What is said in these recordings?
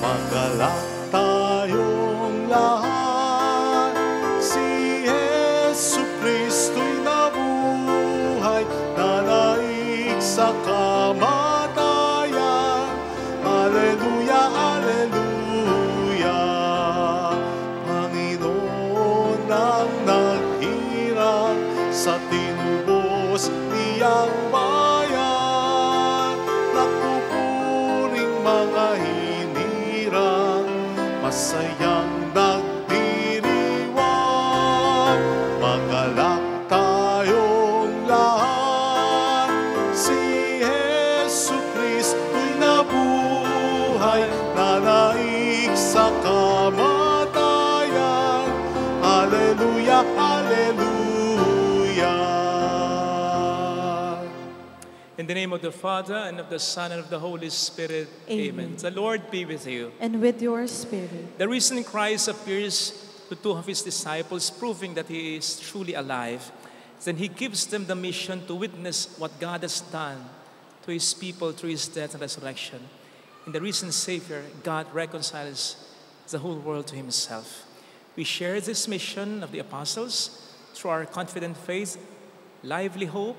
Magalak tayong lahat, si Jesu Kristo'y nabuhay, nanaig sa kamatayan. Alleluia, alleluia. Panginoon ang naghirang sa tinubos niyang bayan, nagpupuring mga masayang nagdiriwang. Magalak tayong lahat, si Jesu Kristo'y nabuhay, nanaig sa kamatayan. Alleluia, alleluia. In the name of the Father, and of the Son, and of the Holy Spirit. Amen. The Lord be with you. And with your spirit. The risen Christ appears to two of his disciples, proving that he is truly alive. Then he gives them the mission to witness what God has done to his people through his death and resurrection. In the risen Savior, God reconciles the whole world to himself. We share this mission of the apostles through our confident faith, lively hope,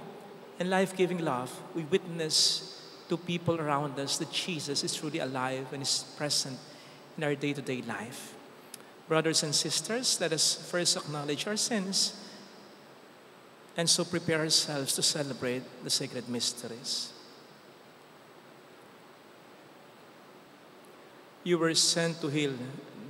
and life-giving love. We witness to people around us that Jesus is truly alive and is present in our day-to-day life. Brothers and sisters, let us first acknowledge our sins and so prepare ourselves to celebrate the sacred mysteries. You were sent to heal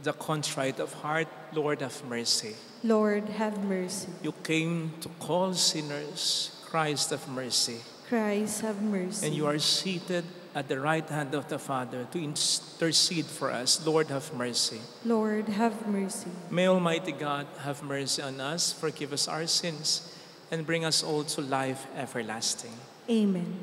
the contrite of heart. Lord, have mercy. Lord, have mercy. You came to call sinners. Christ, have mercy. Christ, have mercy. And you are seated at the right hand of the Father to intercede for us. Lord, have mercy. Lord, have mercy. May Almighty God have mercy on us, forgive us our sins, and bring us all to life everlasting. Amen.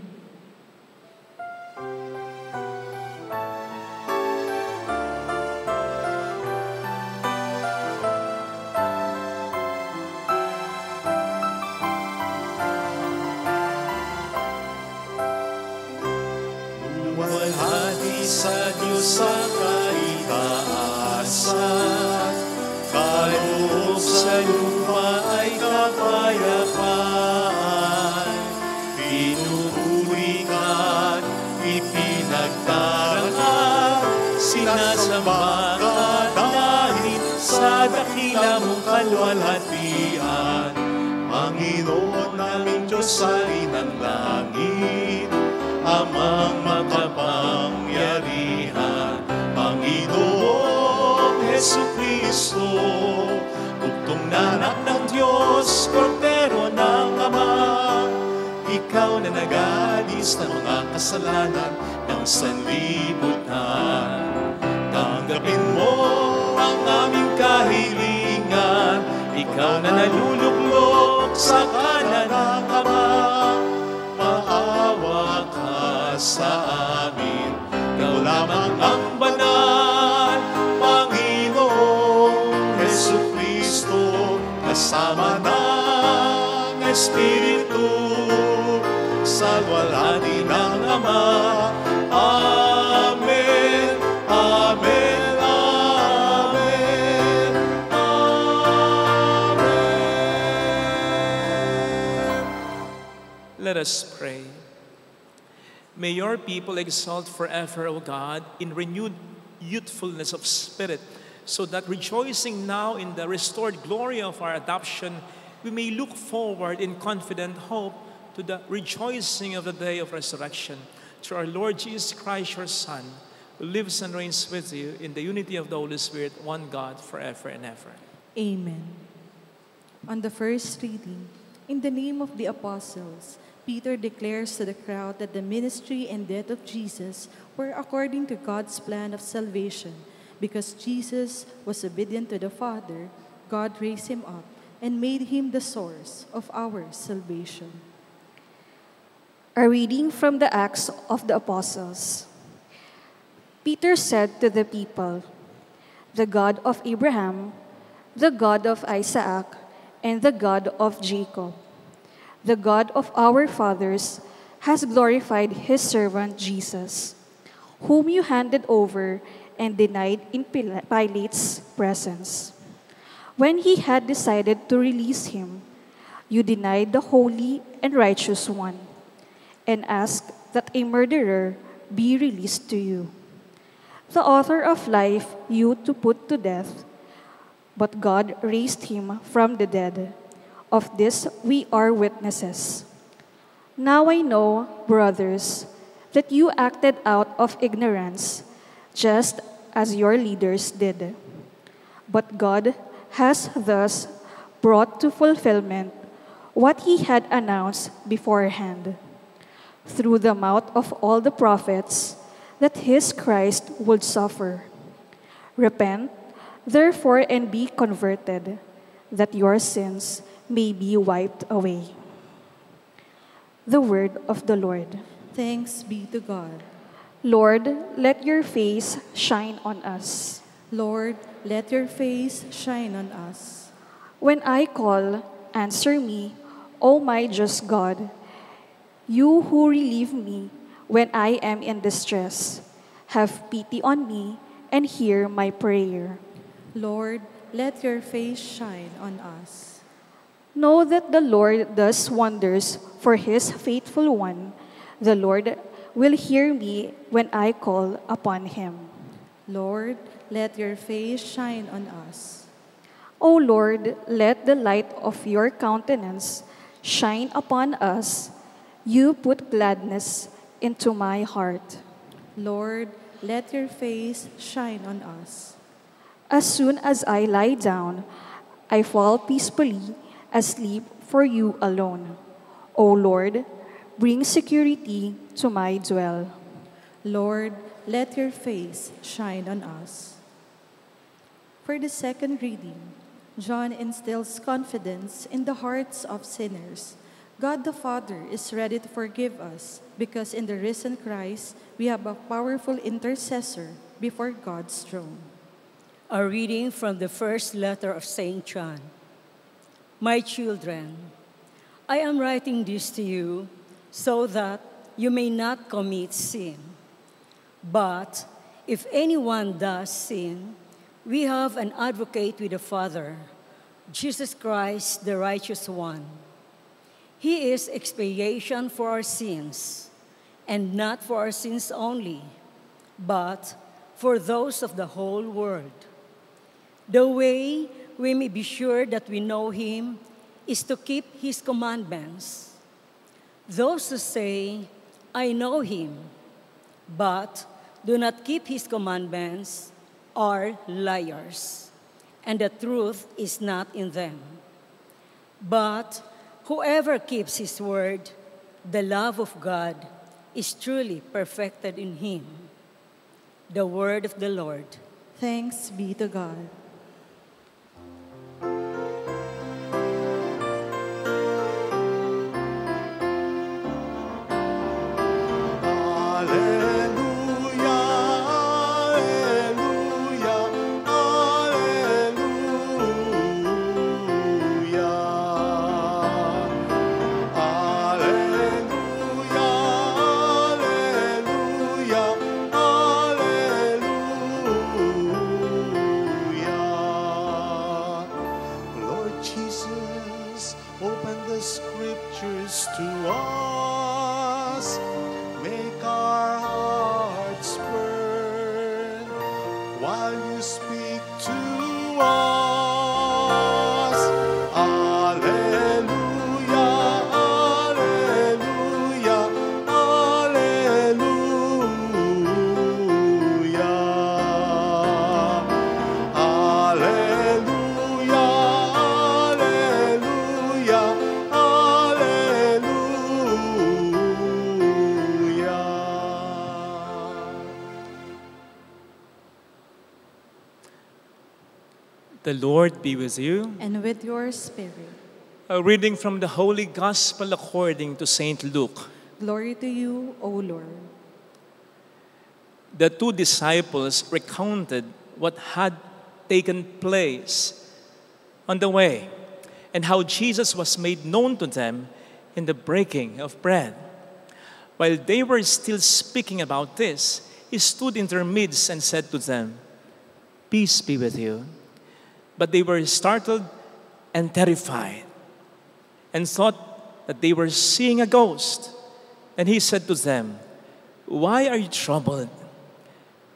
Sa Diyos sa kaitaasan, kaloob sa lupa ay kapayapaan. Pinupuri ka't ipinagdarangal, sinasamba ka dahil sa dakila mong kalwalhatian. Panginoon naming Diyos sa ng langit, Amang makapangyarihan, Panginoong Jesucristo, bugtong na anak ng Diyos, Kordero ng Ama. Ikaw na nag-aalis ng mga kasalanan ng sanlibutan. Tanggapin mo ang aming kahilingan, ikaw na naluluklok sa kanan ng Ama. Maawa ka sa amin, ikaw lamang ang banal, Panginoong Jesucristo, kasama ng Espiritu, sa walhati ng Ama. Amen, amen, amen, amen. Let us pray. May your people exalt forever, O God, in renewed youthfulness of spirit, so that rejoicing now in the restored glory of our adoption, we may look forward in confident hope to the rejoicing of the day of resurrection. Through our Lord Jesus Christ, your Son, who lives and reigns with you in the unity of the Holy Spirit, one God, forever and ever. Amen. On the first reading, in the name of the apostles, Peter declares to the crowd that the ministry and death of Jesus were according to God's plan of salvation. Because Jesus was obedient to the Father, God raised him up and made him the source of our salvation. A reading from the Acts of the Apostles. Peter said to the people, "The God of Abraham, the God of Isaac, and the God of Jacob, the God of our fathers, has glorified his servant Jesus, whom you handed over and denied in Pilate's presence. When he had decided to release him, you denied the Holy and Righteous One, and asked that a murderer be released to you. The author of life you to put to death, but God raised him from the dead. Of this we are witnesses. Now I know, brothers, that you acted out of ignorance, just as your leaders did. But God has thus brought to fulfillment what he had announced beforehand, through the mouth of all the prophets, that his Christ would suffer. Repent, therefore, and be converted, that your sins may be wiped away." The word of the Lord. Thanks be to God. Lord, let your face shine on us. Lord, let your face shine on us. When I call, answer me, O my just God. You who relieve me when I am in distress, have pity on me and hear my prayer. Lord, let your face shine on us. Know that the Lord does wonders for his faithful one. The Lord will hear me when I call upon him. Lord, let your face shine on us. O Lord, let the light of your countenance shine upon us. You put gladness into my heart. Lord, let your face shine on us. As soon as I lie down, I fall peacefully asleep for you alone. O Lord, bring security to my dwell. Lord, let your face shine on us. For the second reading, John instills confidence in the hearts of sinners. God the Father is ready to forgive us because in the risen Christ, we have a powerful intercessor before God's throne. A reading from the first letter of St. John. My children, I am writing this to you so that you may not commit sin. But if anyone does sin, we have an advocate with the Father, Jesus Christ, the righteous one. He is expiation for our sins, and not for our sins only, but for those of the whole world. The way we may be sure that we know him is to keep his commandments. Those who say, "I know him," but do not keep his commandments are liars, and the truth is not in them. But whoever keeps his word, the love of God is truly perfected in him. The word of the Lord. Thanks be to God. While you speak to The Lord be with you. And with your spirit. A reading from the Holy Gospel according to St. Luke. Glory to you, O Lord. The two disciples recounted what had taken place on the way and how Jesus was made known to them in the breaking of bread. While they were still speaking about this, he stood in their midst and said to them, "Peace be with you." But they were startled and terrified and thought that they were seeing a ghost. And he said to them, "Why are you troubled?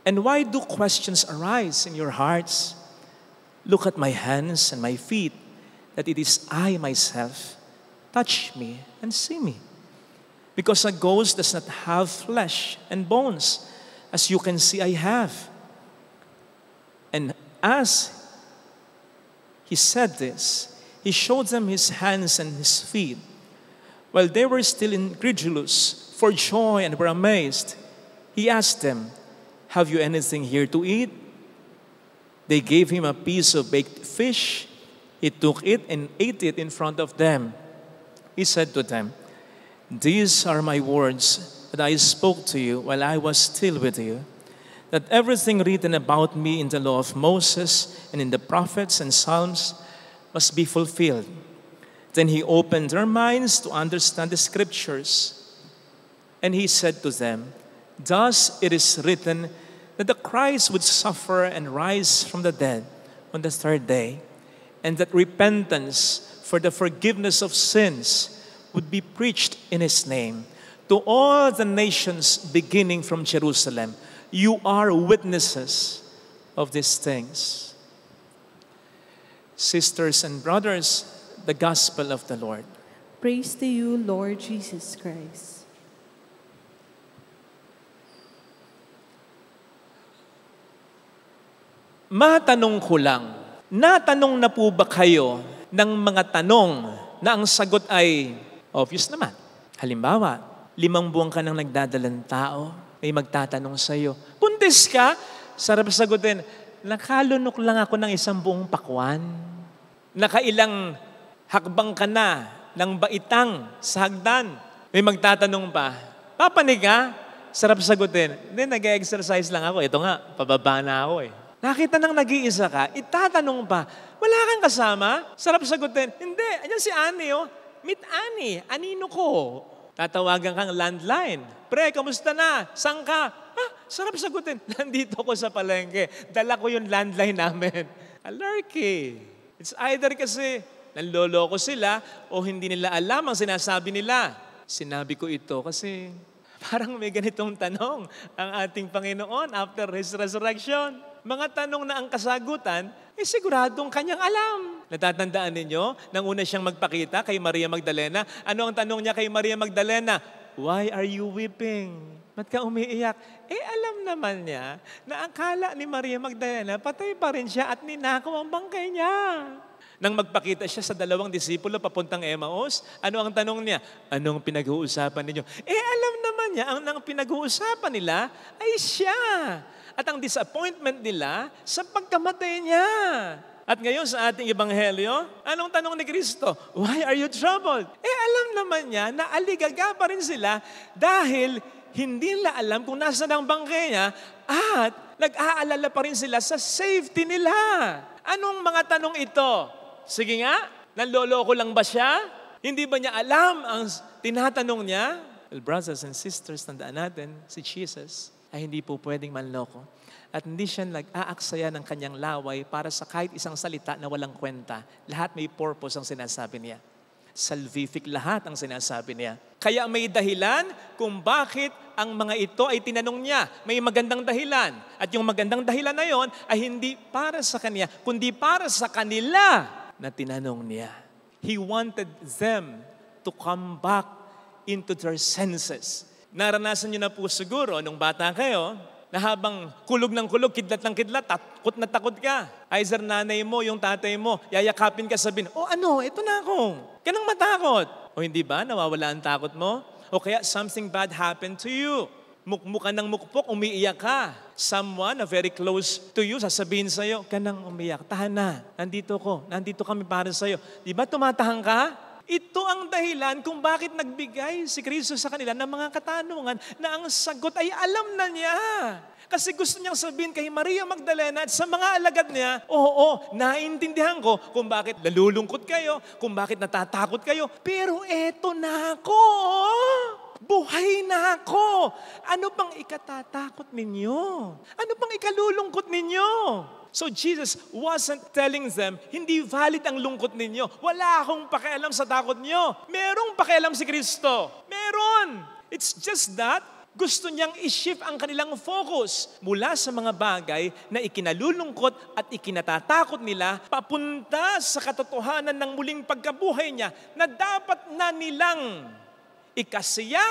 And why do questions arise in your hearts? Look at my hands and my feet, that it is I myself. Touch me and see me. Because a ghost does not have flesh and bones, as you can see I have." And as he said this, he showed them his hands and his feet. While they were still incredulous for joy and were amazed, he asked them, "Have you anything here to eat?" They gave him a piece of baked fish. He took it and ate it in front of them. He said to them, "These are my words that I spoke to you while I was still with you, that everything written about me in the law of Moses and in the prophets and Psalms must be fulfilled." Then he opened their minds to understand the scriptures. And he said to them, "Thus it is written that the Christ would suffer and rise from the dead on the third day, and that repentance for the forgiveness of sins would be preached in his name to all the nations beginning from Jerusalem. You are witnesses of these things." Sisters and brothers, the Gospel of the Lord. Praise to you, Lord Jesus Christ. Matanong ko lang, natanong na po ba kayo ng mga tanong na ang sagot ay obvious naman? Halimbawa, 5 buwan ka nang nagdadalang tao, may magtatanong sa iyo, "Buntis ka?" Sarap sagutin, "Nakalunok lang ako ng 1 buong pakwan." Nakailang hakbang ka na ng baitang sa hagdan. May magtatanong pa, "Papanig ka?" Sarap sagutin, "Hindi, nag-exercise lang ako. Ito nga, pababa na ako eh." Nakita nang nag-iisa ka, itatanong pa, "Wala kang kasama?" Sarap sagutin, "Hindi, andyan si Ani oh. Meet Ani, anino ko." Tatawagan kang landline, "Pre, kamusta na? Saan ka?" Sarap sagutin, "Nandito ko sa palengke. Dala ko yung landline namin." Alarky. It's either kasi nanloloko sila o hindi nila alam ang sinasabi nila. Sinabi ko ito kasi parang may ganitong tanong ang ating Panginoon after His resurrection. Mga tanong na ang kasagutan, siguradong kanyang alam. Natatandaan ninyo, nang una siyang magpakita kay Maria Magdalena, ano ang tanong niya kay Maria Magdalena? "Why are you weeping? Ba't ka umiiyak?" Alam naman niya na akala ni Maria Magdalena, patay pa rin siya at ninakaw ang bangkay niya. Nang magpakita siya sa 2 disipulo papuntang Emmaus, ano ang tanong niya? "Anong pinag-uusapan ninyo?" Alam naman niya, ang pinag-uusapan nila ay siya. At ang disappointment nila sa pagkamatay niya. At ngayon sa ating ebanghelyo, anong tanong ni Kristo? "Why are you troubled?" Alam naman niya na aligaga pa rin sila dahil hindi nila alam kung nasaan ang bangkay niya at nag-aalala pa rin sila sa safety nila. Anong mga tanong ito? Sige nga, nanloloko lang ba siya? Hindi ba niya alam ang tinatanong niya? Well, brothers and sisters, tandaan natin, si Jesus ay hindi po pwedeng manloko. At hindi siya nag-aaksaya ng kanyang laway para sa kahit isang salita na walang kwenta. Lahat may purpose ang sinasabi niya. Salvific lahat ang sinasabi niya. Kaya may dahilan kung bakit ang mga ito ay tinanong niya. May magandang dahilan. At yung magandang dahilan na yon ay hindi para sa kanya, kundi para sa kanila na tinanong niya. He wanted them to come back into their senses. Naranasan niyo na po siguro nung bata kayo, na habang kulog ng kulog, kidlat ng kidlat, takot na takot ka. Either nanay mo, yung tatay mo, yayakapin ka, sabihin, ito na ako. Ka nang matakot. O hindi ba, nawawala ang takot mo? O kaya something bad happened to you. Mukmukan ng mukpok, umiiyak ka. Someone na very close to you, sasabihin sa'yo, ka nang umiyak, tahan na, nandito kami para sa'yo. Di ba tumatahang ka? Ito ang dahilan kung bakit nagbigay si Kristo sa kanila ng mga katanungan na ang sagot ay alam na niya. Kasi gusto niyang sabihin kay Maria Magdalena at sa mga alagad niya, oo, naiintindihan ko kung bakit nalulungkot kayo, kung bakit natatakot kayo, pero eto na ako. Buhay na ako. Ano bang ikatatakot ninyo? Ano bang ikalulungkot ninyo? So Jesus wasn't telling them, hindi valid ang lungkot ninyo. Wala akong pakialam sa takot nyo. Merong pakialam si Kristo. Meron. It's just that gusto niyang i-shift ang kanilang focus mula sa mga bagay na ikinalulungkot at ikinatatakot nila papunta sa katotohanan ng muling pagkabuhay niya na dapat na nilang ikasiya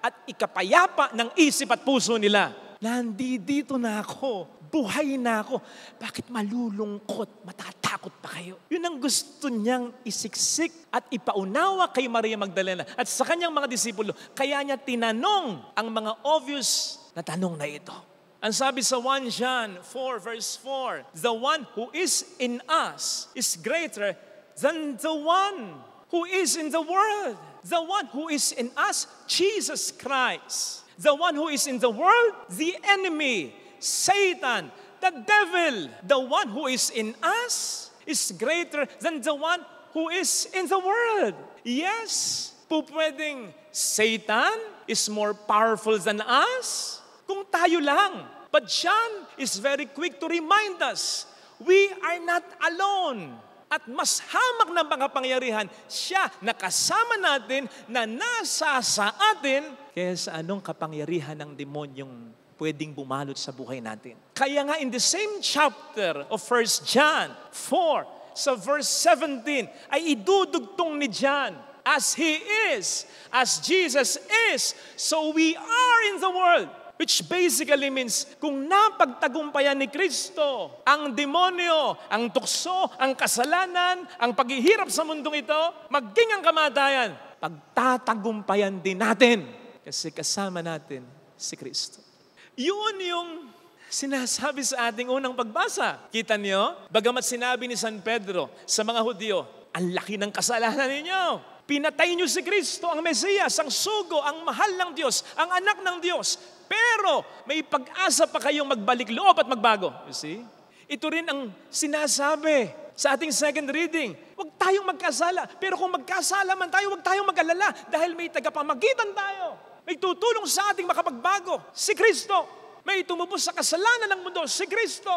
at ikapayapa ng isip at puso nila. Nandito na ako. Buhay na ako. Bakit malulungkot? Matatakot pa kayo? Yun ang gusto niyang isiksik at ipaunawa kay Maria Magdalena at sa kanyang mga disipulo. Kaya niya tinanong ang mga obvious na tanong na ito. Ang sabi sa 1 John 4 verse 4, the one who is in us is greater than the one who is in the world. The one who is in us, Jesus Christ. The one who is in the world, the enemy, Satan, the devil. The one who is in us is greater than the one who is in the world. Yes, pwedeng Satan is more powerful than us kung tayo lang. But John is very quick to remind us, we are not alone. At mas hamak ng mga pangyarihan, siya nakasama natin na nasa sa atin kaysa anong kapangyarihan ng demonyong pwedeng bumalot sa buhay natin. Kaya nga in the same chapter of 1 John 4, sa verse 17, ay idudugtong ni John, as He is, as Jesus is, so we are in the world. Which basically means, kung napagtagumpayan ni Kristo ang demonyo, ang tukso, ang kasalanan, ang paghihirap sa mundong ito, maging ang kamatayan, pagtatagumpayan din natin kasi kasama natin si Kristo. Yun yung sinasabi sa ating unang pagbasa. Kita niyo? Bagamat sinabi ni San Pedro sa mga Hudyo, ang laki ng kasalanan ninyo. Pinatay niyo si Kristo, ang Mesiyas, ang sugo, ang mahal ng Diyos, ang anak ng Diyos. Pero may pag-asa pa kayong magbalik loob at magbago. You see? Ito rin ang sinasabi sa ating second reading. Huwag tayong magkasala. Pero kung magkasala man tayo, huwag tayong mag-alala dahil may tagapamagitan tayo. May tutulong sa ating makapagbago. Si Kristo. May tumubos sa kasalanan ng mundo. Si Kristo.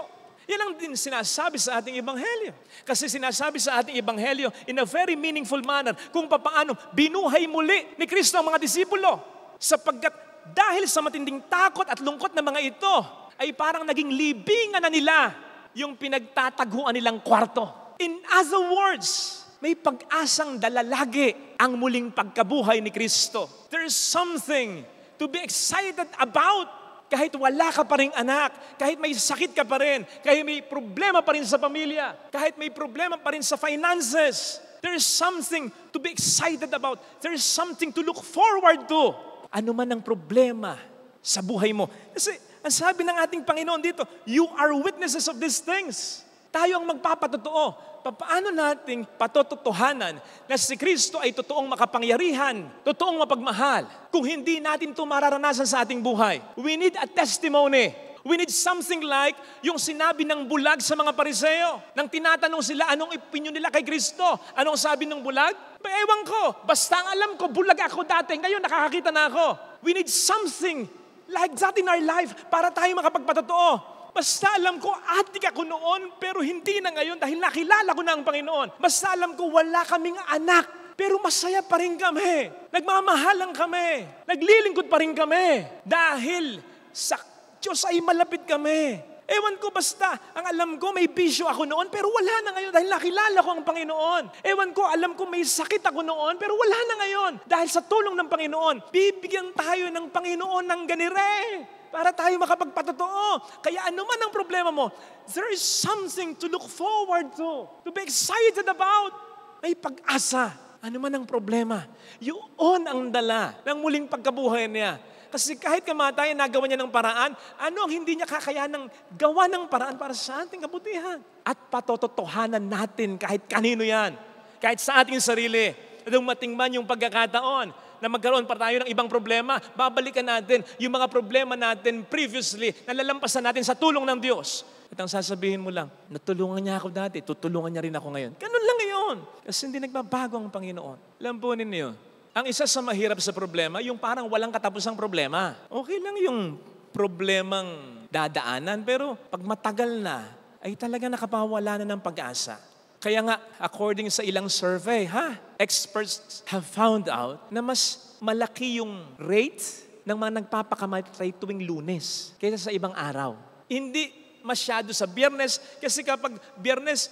Yan ang din sinasabi sa ating ebanghelyo. Kasi sinasabi sa ating ebanghelyo in a very meaningful manner kung papaano binuhay muli ni Kristo ang mga disipulo. Sapagkat dahil sa matinding takot at lungkot ng mga ito, ay parang naging libingan na nila yung pinagtataguan nilang kwarto. In other words, may pag-asang dalalagi ang muling pagkabuhay ni Kristo. There is something to be excited about. Kahit wala ka pa ring anak, kahit may sakit ka pa rin, kahit may problema pa rin sa pamilya, kahit may problema pa rin sa finances, there is something to be excited about. There is something to look forward to. Ano man ang problema sa buhay mo. Kasi ang sabi ng ating Panginoon dito, you are witnesses of these things. Tayo ang magpapatotoo. Paano nating patototohanan na si Kristo ay totoong makapangyarihan, totoong mapagmahal, kung hindi natin ito mararanasan sa ating buhay? We need a testimony. We need something like yung sinabi ng bulag sa mga Pariseo. Nang tinatanong sila anong opinion nila kay Kristo. Anong sabi ng bulag? Ewan ko. Basta ang alam ko, bulag ako dati. Ngayon nakakakita na ako. We need something like that in our life para tayo makapagpatotoo. Basta alam ko, adik ako noon, pero hindi na ngayon dahil nakilala ko na ang Panginoon. Basta alam ko, wala kaming anak, pero masaya pa rin kami. Nagmamahalan kami. Naglilingkod pa rin kami. Dahil sa Diyos ay malapit kami. Ewan ko basta, ang alam ko may bisyo ako noon, pero wala na ngayon dahil nakilala ko ang Panginoon. Ewan ko, alam ko may sakit ako noon, pero wala na ngayon. Dahil sa tulong ng Panginoon, bibigyan tayo ng Panginoon ng ganire para tayo makapagpatotoo. Kaya ano man ang problema mo, there is something to look forward to be excited about. May pag-asa. Ano man ang problema, yun ang dala ng muling pagkabuhay niya. Kasi kahit kamatayan, nagawa niya ng paraan, ano ang hindi niya kakayanang gawa ng paraan para sa ating kabutihan? At patototohanan natin kahit kanino yan, kahit sa ating sarili. Dumating man yung pagkakataon na magkaroon pa tayo ng ibang problema, babalikan natin yung mga problema natin previously, nalalampasan natin sa tulong ng Diyos. At ang sasabihin mo lang, natulungan niya ako dati, tutulungan niya rin ako ngayon. Ganun lang ngayon. Kasi hindi nagbabago ang Panginoon. Alam po ninyo, ang isa sa mahirap sa problema, yung parang walang katapusang problema. Okay lang yung problemang dadaanan, pero pag matagal na, ay talaga nakapawala na ng pag-asa. Kaya nga, according sa ilang survey, experts have found out na mas malaki yung rate ng mga nagpapakamatay tuwing Lunes kaysa sa ibang araw. Hindi masyado sa Biyernes, kasi kapag Biyernes,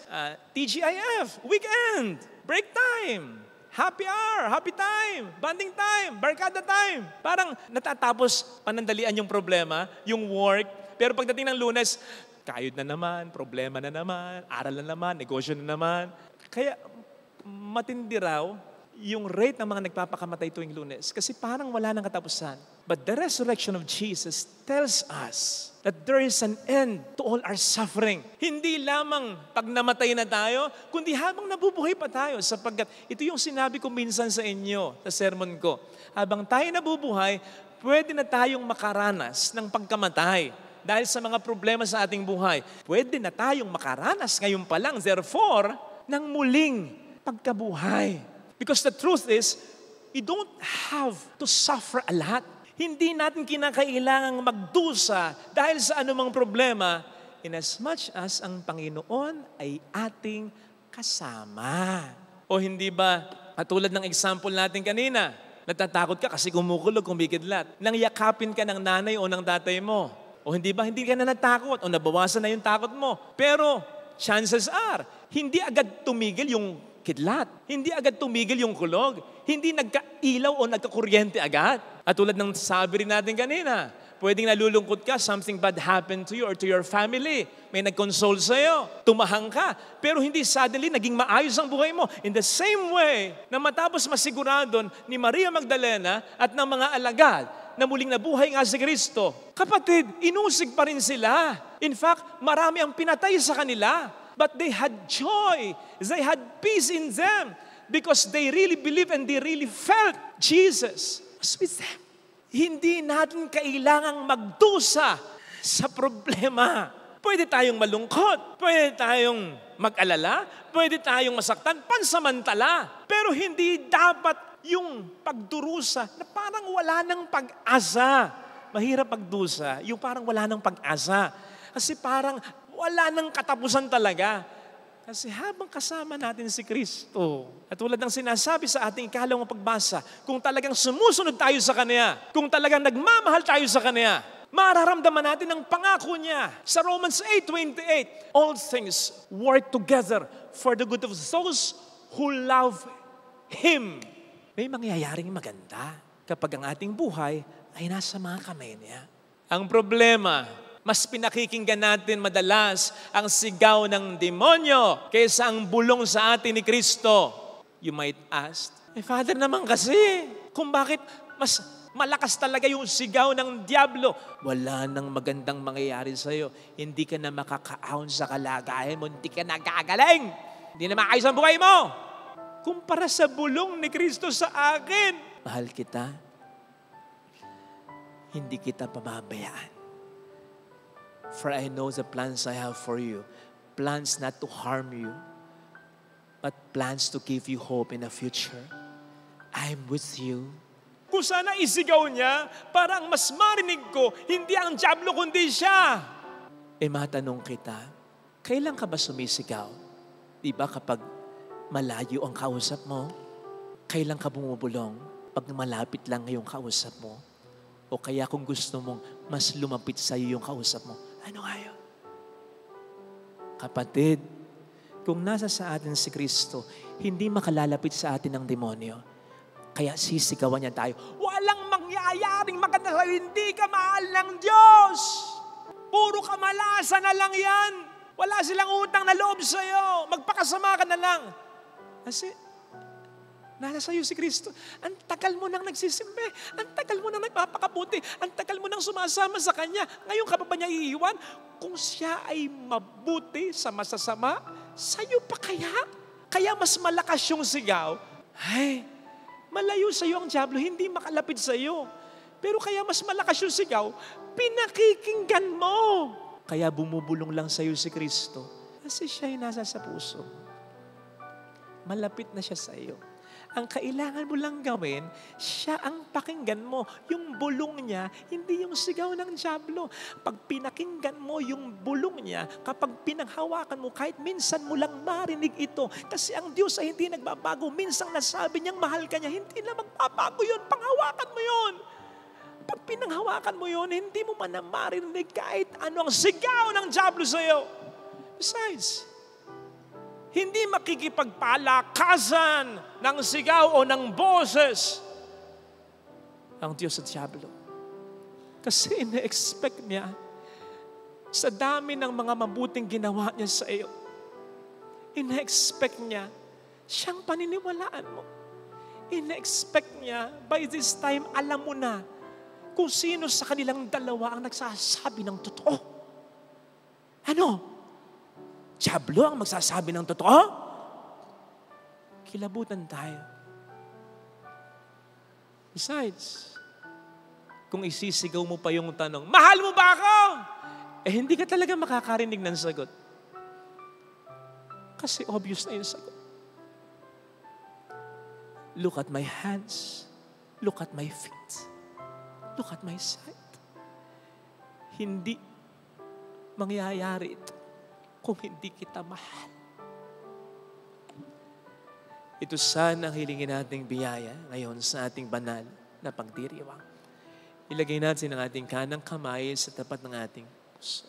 TGIF, weekend, break time, happy hour, happy time, bonding time, barkada time. Parang natatapos panandalian yung problema, yung work, pero pagdating ng Lunes, kayod na naman, problema na naman, aral na naman, negosyo na naman. Kaya matindi raw yung rate ng mga nagpapakamatay tuwing Lunes kasi parang wala nang katapusan. But the resurrection of Jesus tells us that there is an end to all our suffering. Hindi lamang pag namatay na tayo, kundi habang nabubuhay pa tayo, sapagkat ito yung sinabi ko minsan sa inyo sa sermon ko. Habang tayo nabubuhay, pwede na tayong makaranas ng pagkamatay dahil sa mga problema sa ating buhay. Pwede na tayong makaranas ngayon pa lang, therefore, ng muling pagkabuhay. Because the truth is, we don't have to suffer a lot. Hindi natin kinakailangang magdusa dahil sa anumang problema, inasmuch as ang Panginoon ay ating kasama. O hindi ba, katulad ng example natin kanina, natatakot ka kasi kumukulog, kumikidlat. Nang yakapin ka ng nanay o ng tatay mo. O hindi ba, hindi ka na natakot o nabawasan na yung takot mo. Pero, chances are, hindi agad tumigil yung kidlat. Hindi agad tumigil yung kulog. Hindi nagkailaw o nagkakuryente agad. At tulad ng sabi rin natin kanina, pwedeng nalulungkot ka, something bad happened to you or to your family. May nag-console sa'yo, tumahang ka, pero hindi suddenly naging maayos ang buhay mo. In the same way, na matapos masigurado ni Maria Magdalena at ng mga alagad na muling nabuhay nga si Kristo, kapatid, inusig pa rin sila. In fact, marami ang pinatay sa kanila. But they had joy. They had peace in them because they really believed and they really felt Jesus was with them. Hindi natin kailangang magdusa sa problema. Pwede tayong malungkot, pwede tayong mag-alala, pwede tayong masaktan, pansamantala. Pero hindi dapat yung pagdurusa na parang wala ng pag-asa. Mahirap pagdusa, yung parang wala ng pag-asa. Kasi parang wala nang katapusan talaga. Kasi habang kasama natin si Kristo, at tulad ng sinasabi sa ating ikalawang pagbasa, kung talagang sumusunod tayo sa Kanya, kung talagang nagmamahal tayo sa Kanya, mararamdaman natin ang pangako niya. Sa Romans 8:28, all things work together for the good of those who love Him. May mangyayaring maganda kapag ang ating buhay ay nasa mga kamay niya. Ang problema, mas pinakikinggan natin madalas ang sigaw ng demonyo kaysa ang bulong sa atin ni Kristo. You might ask, Father naman kasi, kung bakit mas malakas talaga yung sigaw ng diablo? Wala nang magandang mangyayari sa'yo. Hindi ka na makakaahon sa kalagayan mo. Hindi ka na gagaling. Hindi na maayos ang buhay mo. Kumpara sa bulong ni Kristo sa akin, mahal kita, hindi kita pababayaan. For I know the plans I have for you. Plans not to harm you, but plans to give you hope in the future. I'm with you. Kung sana isigaw niya, parang mas marinig ko, hindi ang diablo kundi siya. Matanong kita, kailan ka ba sumisigaw? Di ba kapag malayo ang kausap mo? Kailan ka bumubulong? Pag malapit lang yung kausap mo? O kaya kung gusto mong mas lumapit sa iyo yung kausap mo, ano nga yun? Kapatid, kung nasa sa atin si Kristo, hindi makalalapit sa atin ang demonyo. Kaya sisigawan niya tayo, walang mangyayaring maganda sa'yo, hindi ka mahal ng Diyos. Puro kamalasa na lang yan. Wala silang utang na loob sa'yo. Magpakasama ka na lang. Kasi Nasa sa'yo si Kristo. Ang tagal mo nang nagsisimbi. Ang tagal mo nang nagpapakabuti. Ang tagal mo nang sumasama sa Kanya. Ngayon ka pa ba niya iiwan? Kung siya ay mabuti sa masasama, sa'yo pa kaya? Kaya mas malakas yung sigaw. Ay, malayo sa'yo ang dyablo, hindi makalapit sa'yo. Pero kaya mas malakas yung sigaw, pinakikinggan mo. Kaya bumubulong lang sa'yo si Kristo. Kasi siya ay nasa sa puso. Malapit na siya sa'yo. Ang kailangan mo lang gawin, siya ang pakinggan mo. Yung bulong niya, hindi yung sigaw ng dyablo. Pag pinakinggan mo yung bulong niya, kapag pinanghawakan mo, kahit minsan mo lang marinig ito. Kasi ang Diyos ay hindi nagbabago. Minsan nasabi niyang mahal ka niya, hindi na magbabago yun. Panghawakan mo yun. Pag pinanghawakan mo yun, hindi mo man na marinig kahit ano ang sigaw ng dyablo sa'yo. Besides, hindi makikipagpalakasan ng sigaw o ng boses ang Diyos at dyablo. Kasi ina-expect niya sa dami ng mga mabuting ginawa niya sa iyo. Ina-expect niya siyang paniniwalaan mo. Ina-expect niya by this time alam mo na kung sino sa kanilang dalawa ang nagsasabi ng totoo. Ano? Dyablo ang magsasabi ng totoo? Kilabutan tayo. Besides, kung isisigaw mo pa yung tanong, mahal mo ba ako? Hindi ka talaga makakarinig ng sagot. Kasi obvious na yung sagot. Look at my hands. Look at my feet. Look at my sight. Hindi mangyayari ito kung hindi kita mahal. Ito sana ang hilingin nating biyaya ngayon sa ating banal na pagdiriwang. Ilagay natin ang ating kanang kamay sa tapat ng ating puso.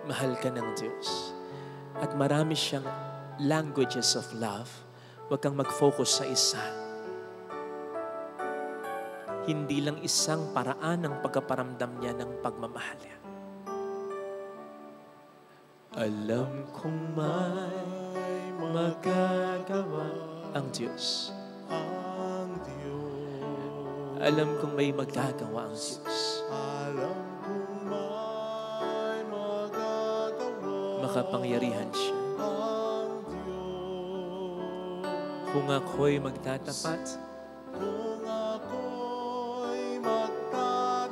Mahal ka ng Diyos at marami siyang languages of love. Huwag kang mag-focus sa isa. Hindi lang isang paraan ng pagkaparamdam niya ng pagmamahal niya. Alam kong may magagawa ang Diyos. Alam kong may magagawa ang Diyos. Makapangyarihan siya. Kung ako'y magtatapat,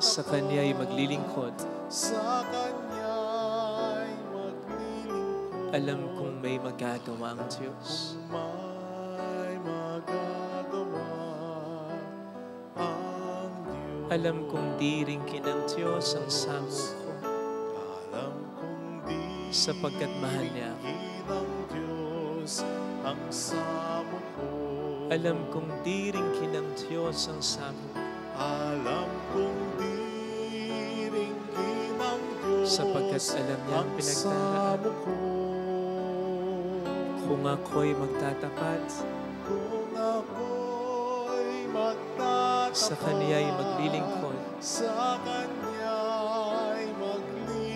sa Kanya'y maglilingkod, alam kong may magagawa ang Diyos. Alam kong diringkin ng Diyos ang samo ko, sapagkat mahal niya ako. Alam kong diringkin ng Diyos ang samo ko. Alam kong diringkin ng Diyos sapagkat alam niya ang pinagdaraan. Kung ako'y magtatapat, sa Kanya'y maglilingkod,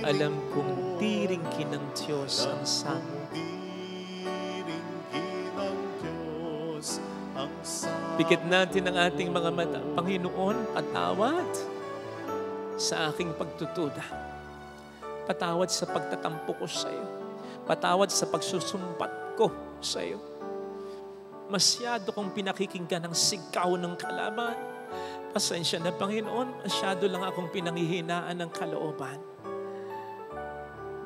alam kong diringkin ng Diyos ang samo. Pikit natin ang ating mga mata. Panginoon, patawad sa aking pagtutuda. Patawad sa pagtatampo ko sa iyo. Patawad sa pagsusumpat ko sa iyo. Masyado kong pinakikinggan ang sigaw ng kalaban. Pasensya na, Panginoon. Masyado lang akong pinanghihinaan ng kalooban.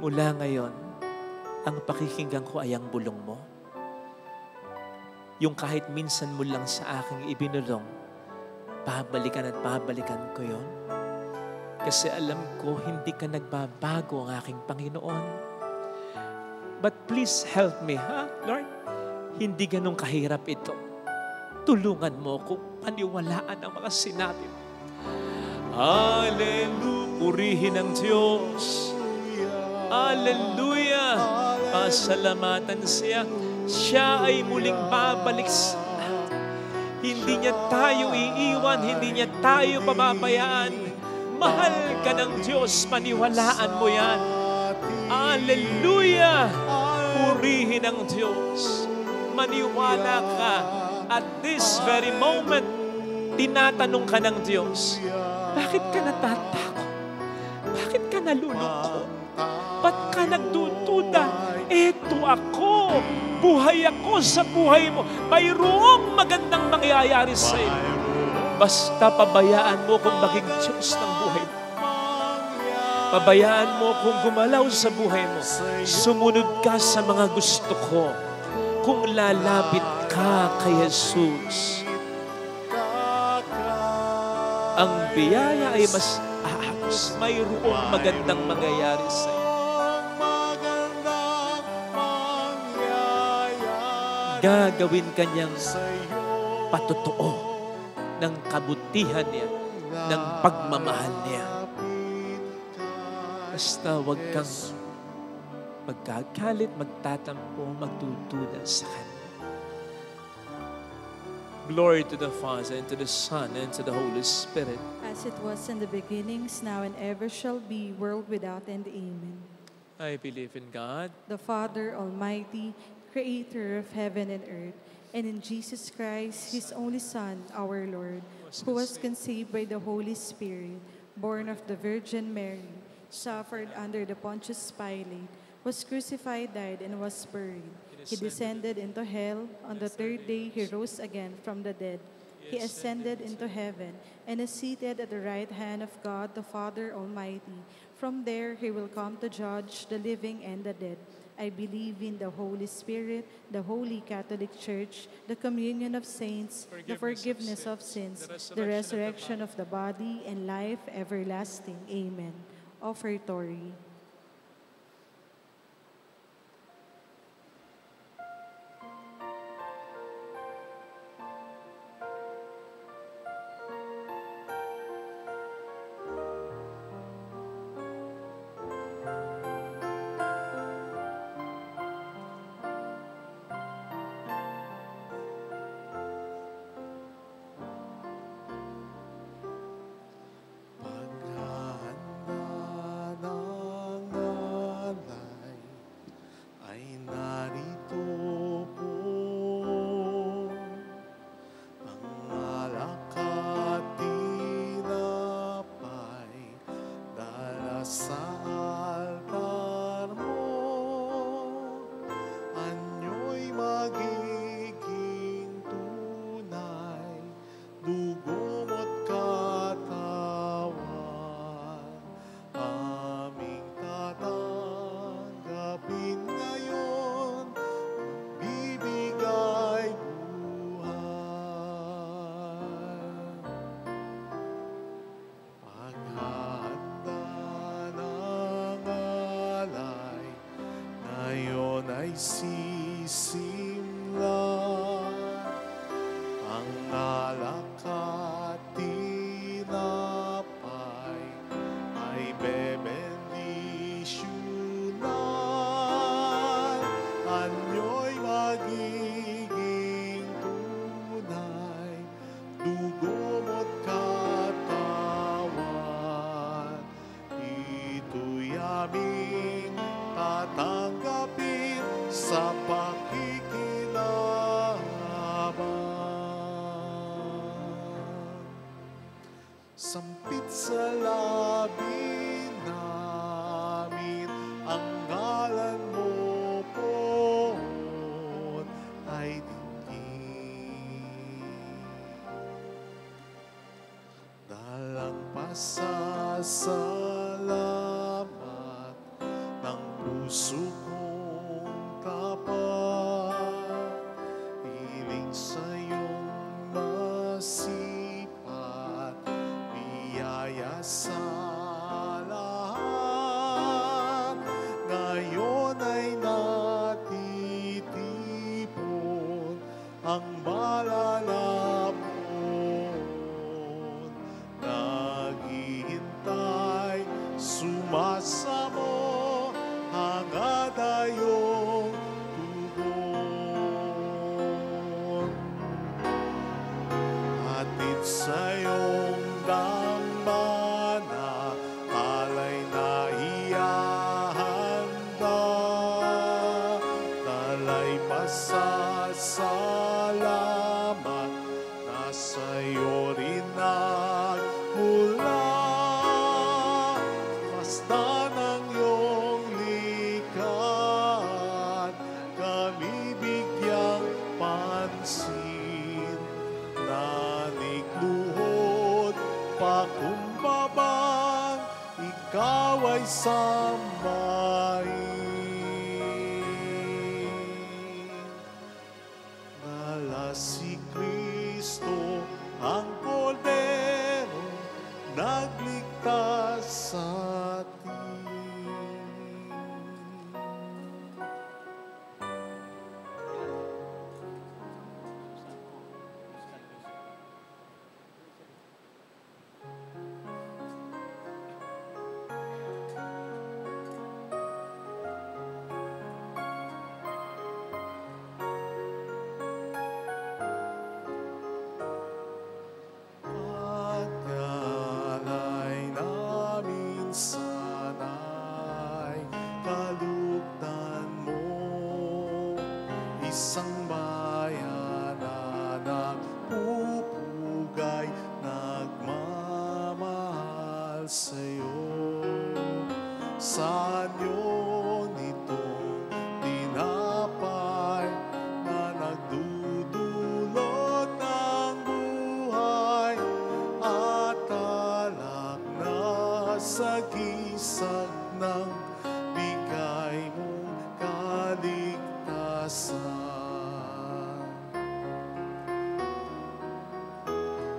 Mula ngayon, ang pakikinggan ko ay ang bulong mo. Yung kahit minsan mo lang sa aking ibinulong, babalikan at babalikan ko yon. Kasi alam ko, hindi ka nagbabago ang aking Panginoon. But please help me, Lord? Hindi ganun kahirap ito. Tulungan mo ko paniwalaan ang mga sinabi mo. Hallelujah! Purihin ang Diyos. Hallelujah! Pasalamatan siya. Siya ay muling babalik sa hindi niya tayo iiwan, hindi niya tayo pababayaan. Mahal ka ng Diyos, paniwalaan mo yan. Hallelujah! purihin ang Diyos. Maniwala ka. At this very moment, tinatanong ka ng Diyos, bakit ka natatakot? Bakit ka nalulungkot? Ba't ka nagdududa? Eto ako. Buhay ako sa buhay mo. Mayroong magandang mangyayari sa iyo. Basta pabayaan mo kung maging Diyos ng buhay mo. Pabayaan mo kung gumalaw sa buhay mo. Sumunod ka sa mga gusto ko. Kung lalapit ka kay Jesus, ang biyaya ay mas ahas. Mayroong magandang mangyayari sa iyo. Gagawin kanyang patotoo ng kabutihan niya, ng pagmamahal niya. Basta huwag kang magkagalit, magtatampo, magdududa sa Kanya. Glory to the Father, and to the Son, and to the Holy Spirit. As it was in the beginnings, now and ever shall be, world without end. Amen. I believe in God, The Father Almighty, creator of heaven and earth, and in Jesus Christ, His only Son, our Lord, who was conceived by the Holy Spirit, born of the Virgin Mary, suffered under the Pontius Pilate, was crucified, died, and was buried. He descended into hell. On the third day, He rose again from the dead. He ascended into heaven and is seated at the right hand of God, the Father Almighty. From there, He will come to judge the living and the dead. I believe in the Holy Spirit, the Holy Catholic Church, the communion of saints, the forgiveness of sins, the resurrection of the body, and life everlasting. Amen. Offertory. Sisimlan ang alak at tinapay ay bebendisyonan. Anyo'y magiging tunay, dugo mo't katawan. Ito'y aming tatanggapin sa pakikinaban. Sampit sa labi namin ang ngalan mo po ay dinggin. Dalang pasasalamat ng puso kong tapat, hiling sa'yong masipat, biyaya sa lahat. Ngayon ay natitipon ang malalapon, naghihintay, sumasamo, hangad ayong tugon. Hatid sa'yong dambana, alay na ihahanda, naway sambahin. Ngala si Kristo ang kordero, nagligtas sa atin. Pagkalay namin sana'y kalugdan mo, isang bayan na nagpupugay, nagmamahal sa'yo. Saan yun itong tinapay na nagdudulot ng buhay at alak na sa gisag ng bigay mong kaligtasan?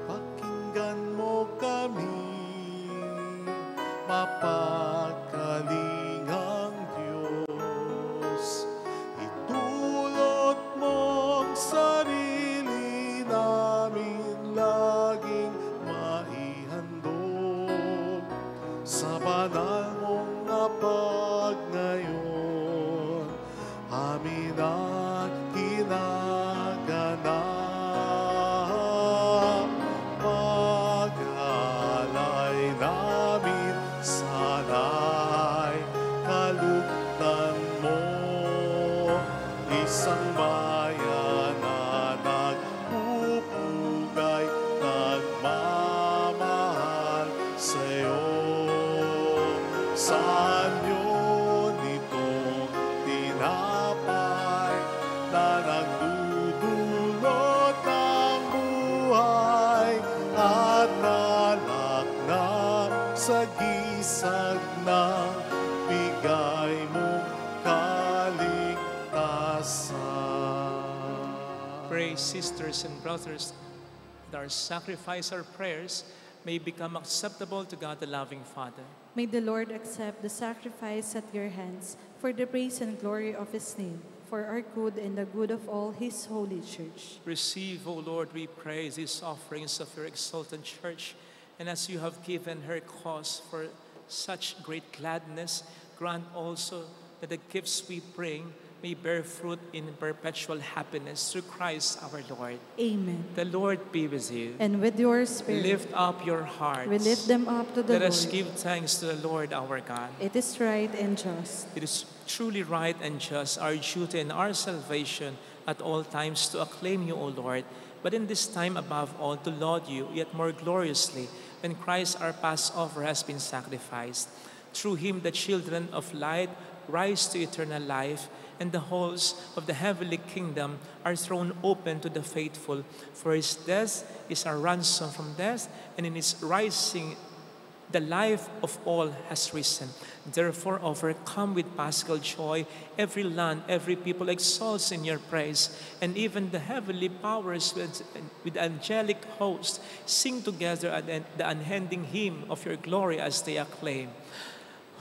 Pakinggan mo kami, mapagkalingang Diyos. Itulot mong sarili namin laging maihandog sa banal mong apag ngayon, amin ang ginaganap. Paghalay namin sana'y kalugdan mo, isang bayan na nagpupugay, nagmamahal sa'yo. Saan yun itong tinapay na nagdudulot ng buhay at nalaknap sa gisag ng bigay mong kaligtasan? Pray, sisters and brothers, that our sacrifice, our prayers may become acceptable to God, the loving Father. May the Lord accept the sacrifice at your hands for the praise and glory of His name, for our good and the good of all His holy church. Receive, O Lord, we pray, these offerings of your exalted church, and as you have given her cause for such great gladness, grant also that the gifts we bring may bear fruit in perpetual happiness through Christ our Lord. Amen. The Lord be with you. And with your spirit, Lift up your hearts. we lift them up to the Let us Lord. give thanks to the Lord our God. It is right and just. It is truly right and just, our duty and our salvation at all times to acclaim you, O Lord, but in this time above all to laud you yet more gloriously when Christ our Passover has been sacrificed. Through him the children of light rise to eternal life, and the halls of the heavenly kingdom are thrown open to the faithful. For his death is our ransom from death, and in his rising the life of all has risen. Therefore, overcome with paschal joy, every land, every people exalts in your praise, and even the heavenly powers with angelic hosts sing together the unending hymn of your glory as they acclaim.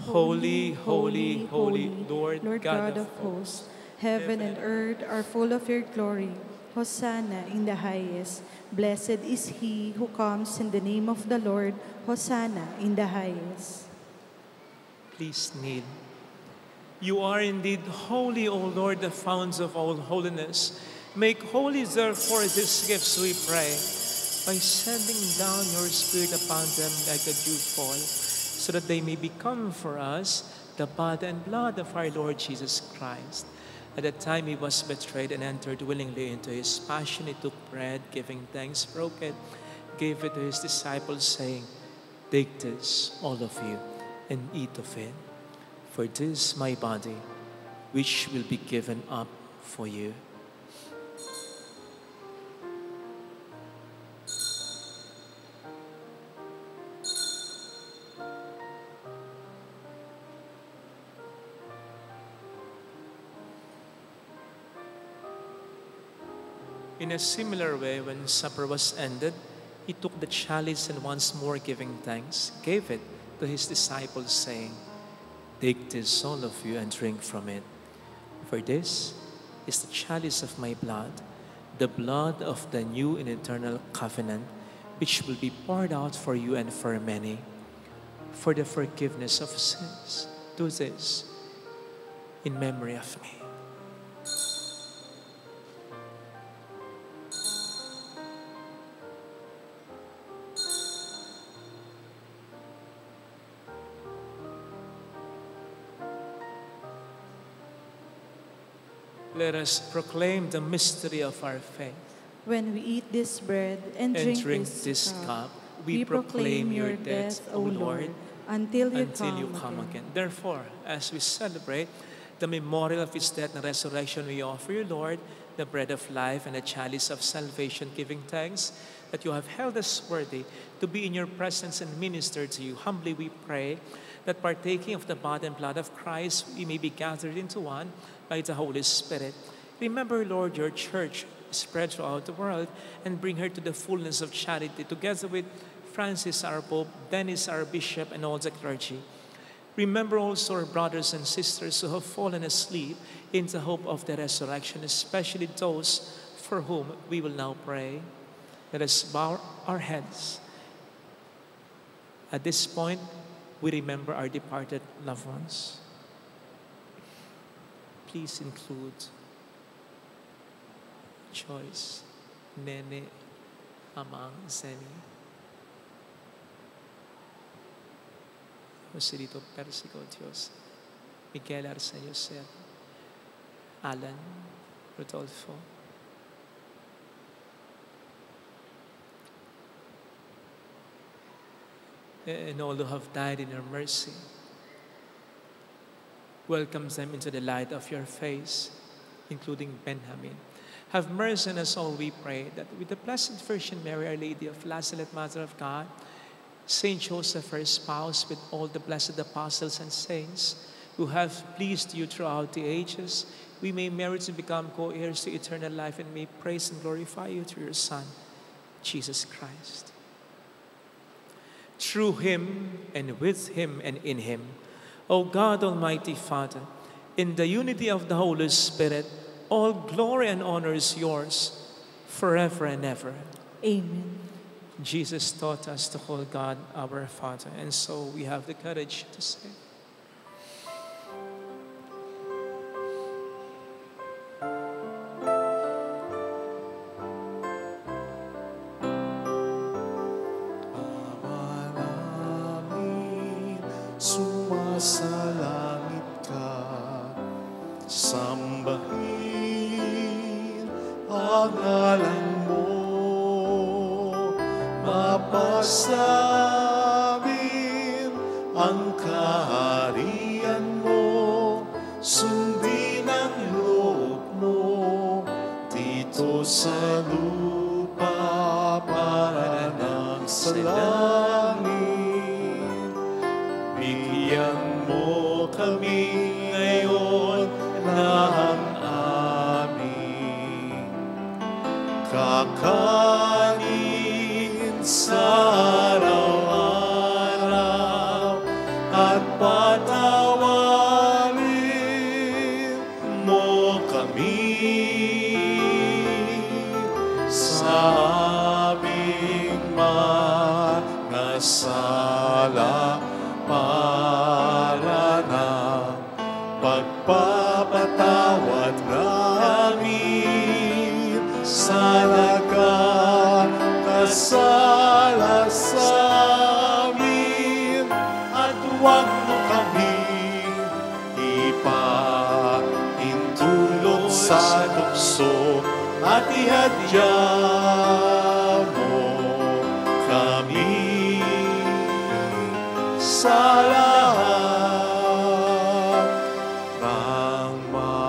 Holy, holy, holy, Lord God of hosts, heaven and earth are full of your glory. Hosanna in the highest. Blessed is he who comes in the name of the Lord. Hosanna in the highest. Please kneel. You are indeed holy, O Lord, the fountains of all holiness. Make holy, therefore, these gifts, we pray, by sending down your Spirit upon them like a dewfall, so that they may become for us the body and blood of our Lord Jesus Christ. At the time he was betrayed and entered willingly into his passion, he took bread, giving thanks, broke it, gave it to his disciples, saying, "Take this, all of you, and eat of it. For this is my body, which will be given up for you." In a similar way, when supper was ended, he took the chalice and once more giving thanks, gave it to his disciples, saying, "Take this, all of you, and drink from it. For this is the chalice of my blood, the blood of the new and eternal covenant, which will be poured out for you and for many, for the forgiveness of sins. Do this in memory of me." Let us proclaim the mystery of our faith. When we eat this bread and drink this cup, we proclaim your death, O Lord, until you come again. Therefore, as we celebrate the memorial of his death and resurrection, we offer you, Lord, the bread of life and the chalice of salvation, giving thanks that you have held us worthy to be in your presence and minister to you. Humbly we pray that partaking of the body and blood of Christ, we may be gathered into one by the Holy Spirit. Remember, Lord, your church spread throughout the world and bring her to the fullness of charity, together with Francis, our Pope, Dennis, our Bishop, and all the clergy. Remember also our brothers and sisters who have fallen asleep in the hope of the resurrection, especially those for whom we will now pray. Let us bow our heads. At this point, we remember our departed loved ones. Please include Joyce, Nene, Amang, Zeni, Joselito Persico Dios, Miguel Arsenio Ser, Alan, Rodolfo, and all who have died in your mercy. Welcome them into the light of your face, including Benjamin. Have mercy on us all, we pray, that with the Blessed Virgin Mary, Our Lady of Lazaret, Mother of God, Saint Joseph, her spouse, with all the blessed apostles and saints who have pleased you throughout the ages, we may merit to become co-heirs to eternal life and may praise and glorify you through your Son, Jesus Christ. Through him and with him and in him, O God, Almighty Father, in the unity of the Holy Spirit, all glory and honor is yours forever and ever. Amen. Jesus taught us to call God our Father, and so we have the courage to say, Ama namin, sumasalangit ka, sambahin ang ngalan mo, mapasamin ang kaharian mo, sundin ang loob mo dito sa lupa para nang sa langit. Bigyan mo kami ngayon ng aming kakanin sa araw-araw at patawarin mo kami sa aming mga sala para ng pagpapatawad namin sa nagkakasala sa amin, at huwag mo kami ipahintulot sa tukso, at ihadya mo kami sa lahat ng masama.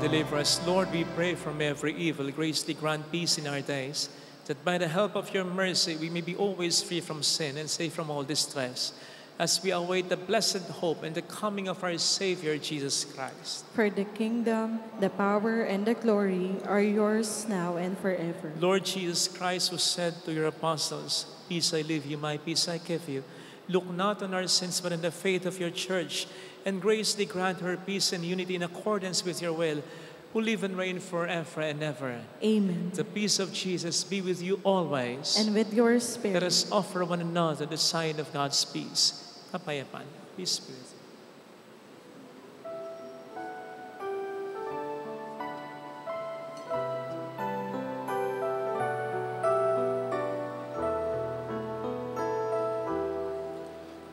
deliver us, Lord, we pray, from every evil. Graciously grant peace in our days, that by the help of your mercy we may be always free from sin and safe from all distress, as we await the blessed hope and the coming of our Savior, Jesus Christ. For the kingdom, the power, and the glory are yours now and forever. Lord Jesus Christ, who said to your apostles, "Peace I leave you, my peace I give you," look not on our sins, but on the faith of your church, and graciously grant her peace and unity in accordance with your will, who live and reign forever and ever. Amen. The peace of Jesus be with you always. And with your Let spirit. us offer one another the sign of God's peace. Kapayapaan. Peace be with you.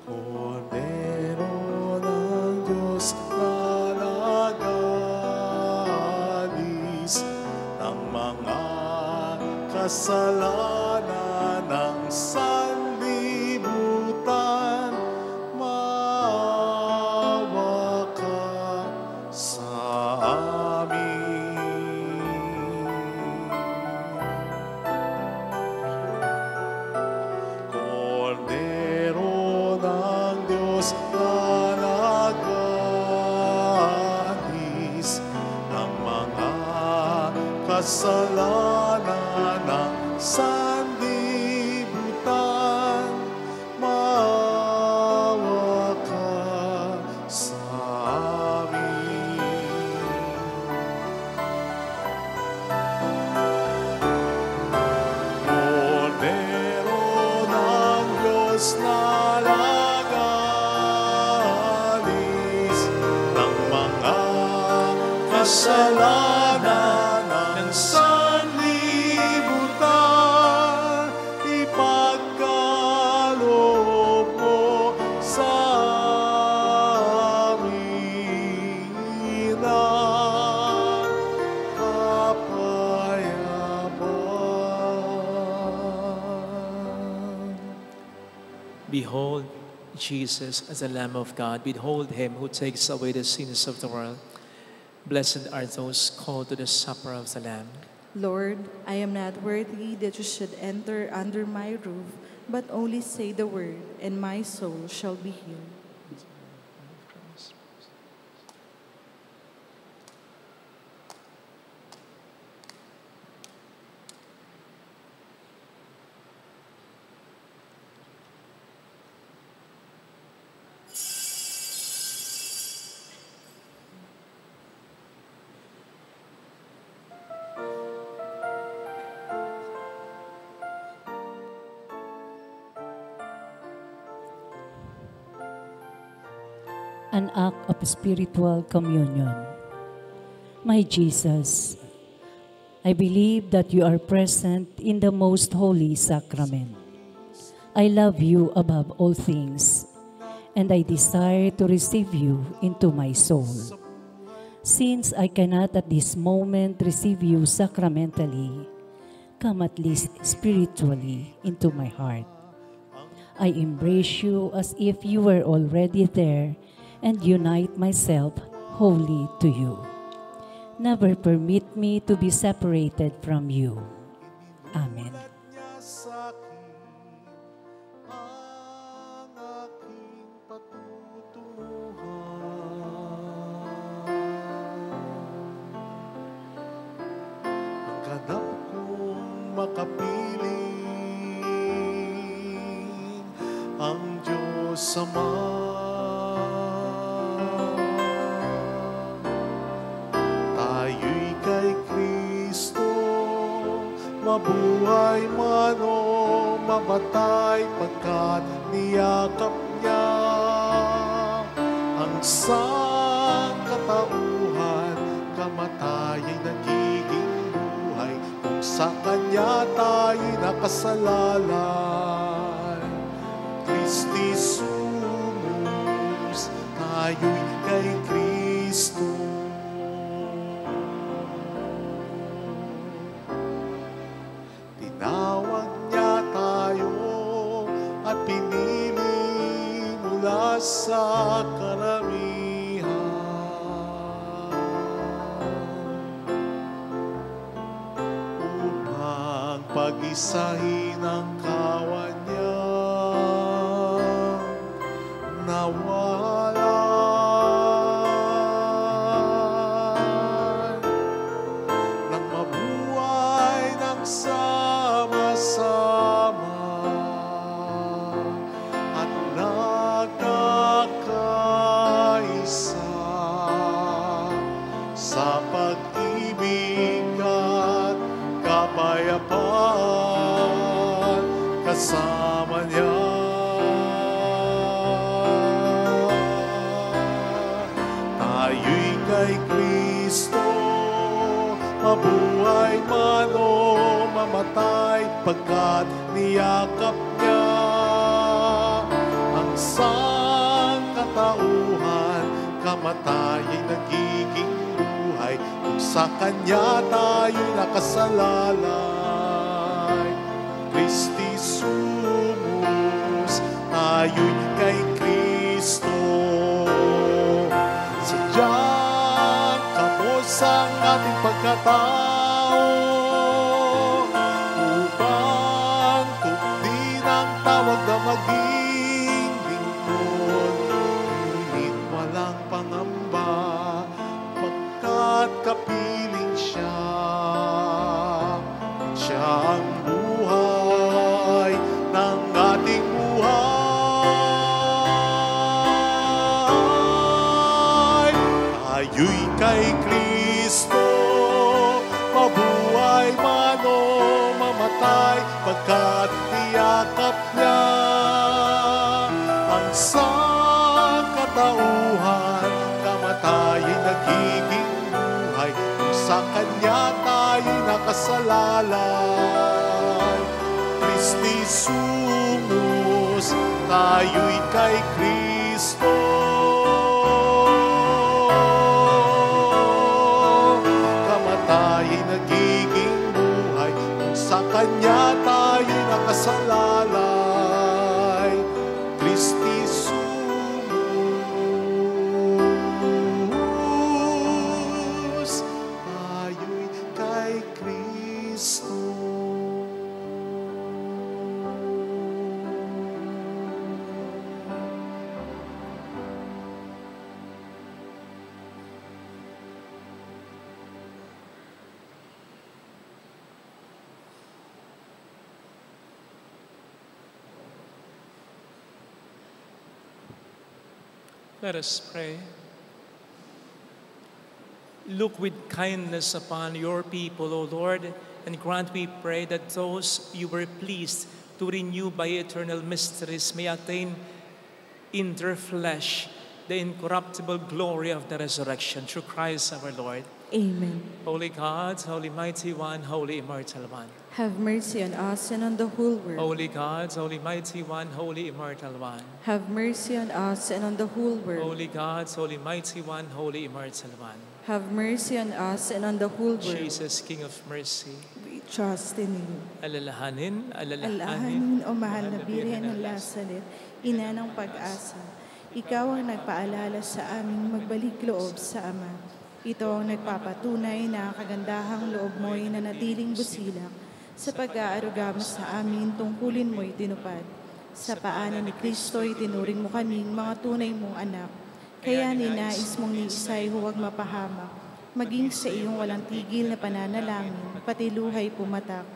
Kordero ng Diyos na nag-aalis ng mga kasalanan ng sanlibutan, maawa ka sa amin. Kordero ng Diyos na nag-aalis ng mga kasalanan ng sanlibutan, maawa ka sa amin. Kordero ng Diyos na nag-aalis ng mga kasalanan ng sanlibutan, ipagkaloob mo sa amin ang kapayapaan. Behold Jesus as the Lamb of God. Behold him who takes away the sins of the world. Blessed are those called to the supper of the Lamb. Lord, I am not worthy that you should enter under my roof, but only say the word, and my soul shall be healed. An act of spiritual communion. My Jesus, I believe that you are present in the most holy sacrament. I love you above all things, and I desire to receive you into my soul. Since I cannot at this moment receive you sacramentally, come at least spiritually into my heart. I embrace you as if you were already there and unite myself wholly to you. Never permit me to be separated from you. Amen. Niya sa'kin ang aking patutunguhan. Ang ganap kong makapiling ang Diyos Ama. Tayo'y kay Kristo, mabuhay man o mamatay, pagkat niyakap niya ang sangkatauhan. Kamatay ay nagiging buhay kung sa Kanya tayo'y nakasalalay. Christi sumus, tayo'y kay Kristo. Tinawag niya tayo at pinili mula sa karamihan upang pag-isahin ang kawan niya Niya. Tayo'y kay Kristo, mabuhay man o mamatay, pagkat niyakap niya ang sangkatauhan. Kamatay ay nagiging buhay kung sa Kanya tayo'y nakasalalay. Christi sumus, tayo'y kay Kristo. Sadyang kapos ang ating pagkatao upang tupdin ang tawag na maging lingkod. Ngunit walang pangamba pagkat kapiling siya. Siya ang buhay ng ating buhay. Tayo'y kay Kristo, mabuhay man o mamatay, pagkat niyakap niya ang sangkatauhan. Kamatay ay nagiging buhay kung sa Kanya tayo'y nakasalalay. Christi sumus, tayo'y kay Kristo. Kamatay ay nagiging buhay kung sa Kanya tayo'y nakasalalay. Christi sumus, tayo'y kay Kristo. Let us pray. Look with kindness upon your people, O Lord, and grant, we pray, that those you were pleased to renew by eternal mysteries may attain in their flesh the incorruptible glory of the resurrection through Christ our Lord. Amen. Holy God, Holy Mighty One, Holy Immortal One. Have mercy on us and on the whole world. Holy God, Holy Mighty One, Holy Immortal One. Have mercy on us and on the whole world. Holy God, Holy Mighty One, Holy Immortal One. Have mercy on us and on the whole world. Jesus, King of mercy. We trust in you. Alalahanin, Alahanin, O mahal na Birhen ng Lazaret, ina ng pag-asa. Ikaw ang nagpaalala sa aming magbalik loob sa Ama. Ito ang nagpapatunay na kagandahang loob mo'y nanatiling busilak sa pag-aaruga mo sa amin, tungkulin mo'y tinupad. Sa paanan ni Kristo'y tinuring mo kaming mga tunay mong anak. Kaya ninais mong ni isa'y huwag mapahamak, maging sa iyong walang tigil na pananalangin, pati luhay pumatak.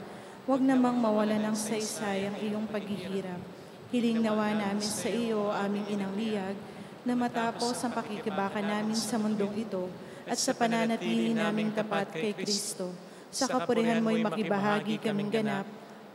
Huwag namang mawala ng saysay ang iyong paghihirap. Hiling nawa namin sa iyo, aming inang liyag, na matapos ang pakikibaka namin sa mundong ito at sa pananatili naming tapat kay Kristo. Sa kapurihan mo'y makibahagi kaming ganap,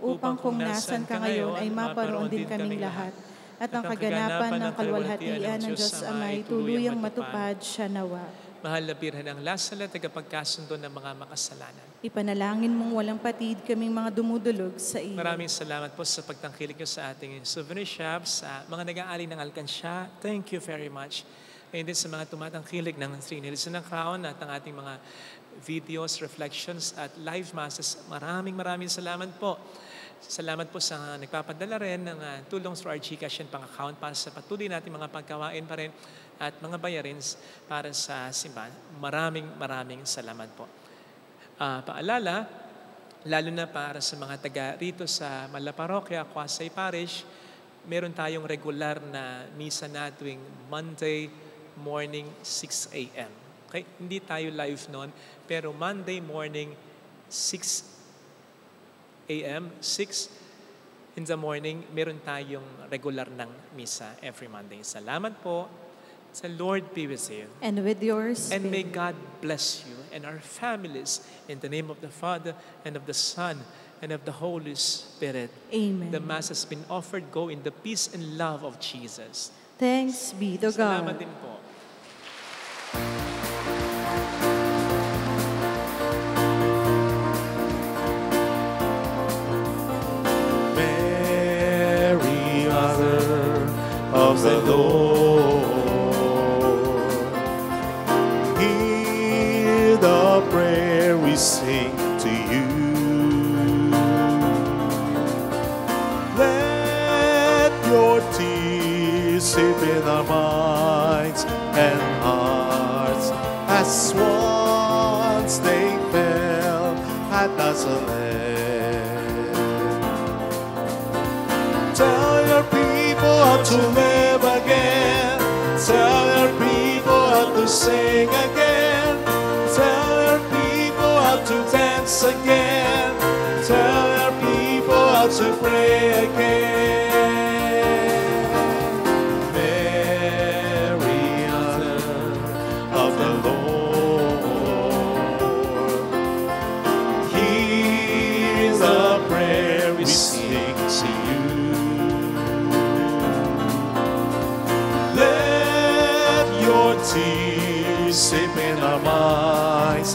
upang kung nasan ka ngayon ay maparoon din kaming lahat. At ang kaganapan ng kalwalhatian ng Diyos Amay tuluyang matupad siya nawa. Mahal na Birhen ng Lazaret, tagapagkasundo ng mga makasalanan. Ipanalangin mong walang patid kaming mga dumudulog sa iyo. Maraming salamat po sa pagtangkilik niyo sa ating souvenir shops, sa mga nag-aari ng alkansya. Thank you very much. Ngayon din sa mga tumatangkilik ng Three Nails ng Crown at ang ating mga videos, reflections at live masses. Maraming salamat po. Salamat po sa nagpapadala rin ng tulong through our GCash and pang-account para sa patuloy natin mga pagkawain pa rin at mga bayarins para sa simbahan. Maraming salamat po. Paalala, lalo na para sa mga taga rito sa Malaparokya, Quasay Parish, meron tayong regular na misa na tuwing Monday morning 6 a.m. Okay? Hindi tayo live noon, pero Monday morning 6 a.m., 6 in the morning, meron tayong regular ng misa every Monday. Salamat po. The Lord be with you. And with yours. And may God bless you and our families in the name of the Father and of the Son and of the Holy Spirit. Amen. The Mass has been offered. Go in the peace and love of Jesus. Thanks be to Salamat God. din po. Mary, Mother of the Lord, hear the prayer we sing to you. Let your tears sip in our minds and hearts as once they fell at Nazareth. Tell your people how to live again. Tell your people how to sing again. Tell your people how to dance again. Tell your people how to pray again. Mary, Mother of the Lord, hear the prayer we sing to you. Let your tears sip in our minds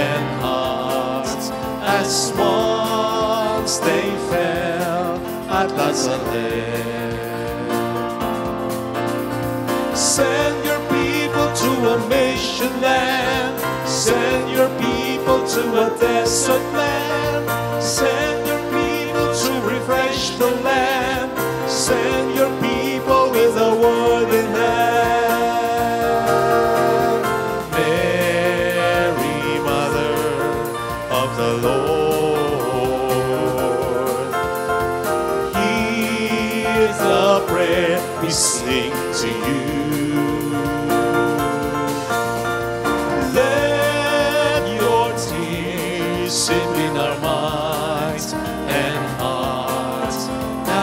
and hearts as once they fell at Nazareth. Send your people to a mission land. Send your people to a desert land. Send your people to refresh the land. Send your people with a word in hand. Mary, Mother of the Lord, hear the prayer we sing to you. Let your tears sip in our minds and hearts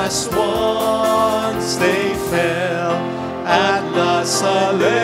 as once they fell at Nazareth.